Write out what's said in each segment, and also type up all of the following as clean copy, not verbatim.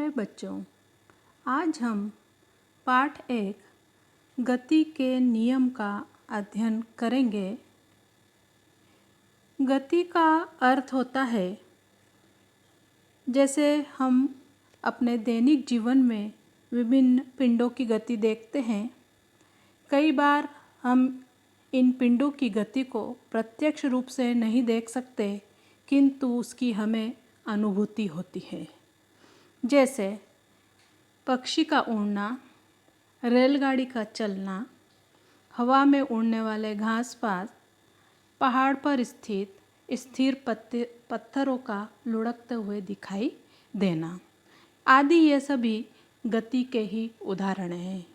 प्यारे बच्चों, आज हम पाठ 1 गति के नियम का अध्ययन करेंगे। गति का अर्थ होता है जैसे हम अपने दैनिक जीवन में विभिन्न पिंडों की गति देखते हैं। कई बार हम इन पिंडों की गति को प्रत्यक्ष रूप से नहीं देख सकते, किंतु उसकी हमें अनुभूति होती है। जैसे पक्षी का उड़ना, रेलगाड़ी का चलना, हवा में उड़ने वाले घास पात, पहाड़ पर स्थित स्थिर पत्थरों का लुढ़कते हुए दिखाई देना आदि, ये सभी गति के ही उदाहरण हैं।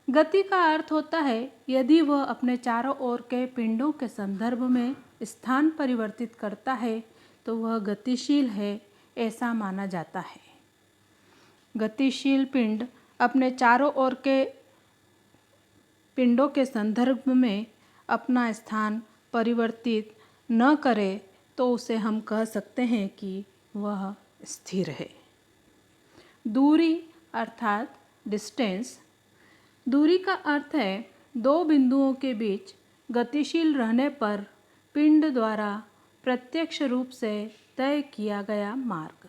गति का अर्थ होता है यदि वह अपने चारों ओर के पिंडों के संदर्भ में स्थान परिवर्तित करता है तो वह गतिशील है, ऐसा माना जाता है। गतिशील पिंड अपने चारों ओर के पिंडों के संदर्भ में अपना स्थान परिवर्तित न करे तो उसे हम कह सकते हैं कि वह स्थिर है। दूरी अर्थात डिस्टेंस। दूरी का अर्थ है दो बिंदुओं के बीच गतिशील रहने पर पिंड द्वारा प्रत्यक्ष रूप से तय किया गया मार्ग।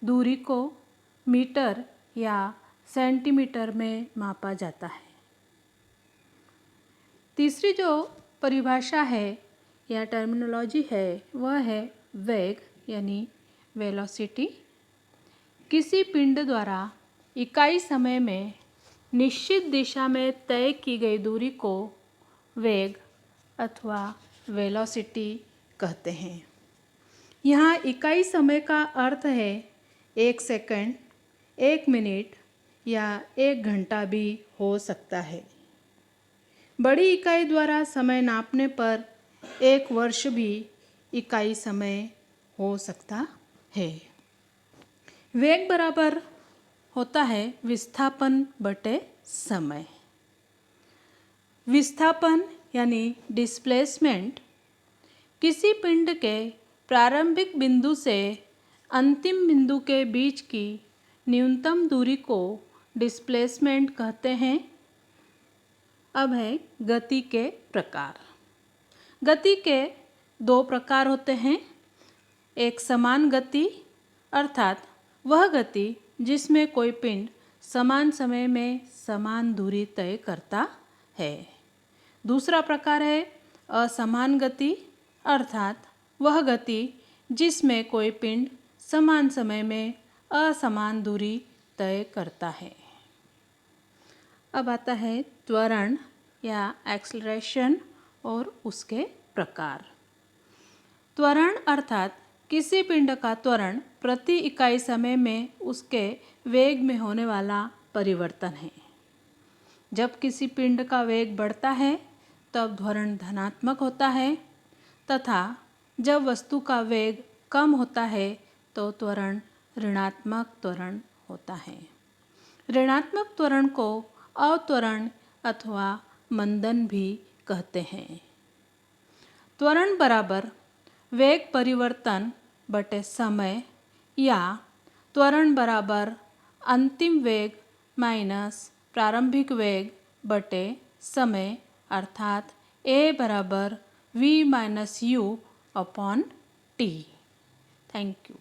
दूरी को मीटर या सेंटीमीटर में मापा जाता है। तीसरी जो परिभाषा है या टर्मिनोलॉजी है वह है वेग यानी वेलोसिटी। किसी पिंड द्वारा इकाई समय में निश्चित दिशा में तय की गई दूरी को वेग अथवा वेलोसिटी कहते हैं। यहाँ इकाई समय का अर्थ है 1 सेकंड, 1 मिनट या 1 घंटा भी हो सकता है। बड़ी इकाई द्वारा समय नापने पर 1 वर्ष भी इकाई समय हो सकता है। वेग बराबर होता है विस्थापन बटे समय। विस्थापन यानी डिस्प्लेसमेंट किसी पिंड के प्रारंभिक बिंदु से अंतिम बिंदु के बीच की न्यूनतम दूरी को डिस्प्लेसमेंट कहते हैं। अब है गति के प्रकार। गति के 2 प्रकार होते हैं। एक समान गति अर्थात वह गति जिसमें कोई पिंड समान समय में समान दूरी तय करता है। दूसरा प्रकार है असमान गति अर्थात वह गति जिसमें कोई पिंड समान समय में असमान दूरी तय करता है। अब आता है त्वरण या एक्सेलरेशन और उसके प्रकार। त्वरण अर्थात किसी पिंड का त्वरण प्रति इकाई समय में उसके वेग में होने वाला परिवर्तन है। जब किसी पिंड का वेग बढ़ता है तब त्वरण धनात्मक होता है तथा जब वस्तु का वेग कम होता है तो त्वरण ऋणात्मक त्वरण होता है। ऋणात्मक त्वरण को अवत्वरण अथवा मंदन भी कहते हैं। त्वरण बराबर वेग परिवर्तन बटे समय या त्वरण बराबर अंतिम वेग माइनस प्रारंभिक वेग बटे समय अर्थात A बराबर V - U/T। Thank you.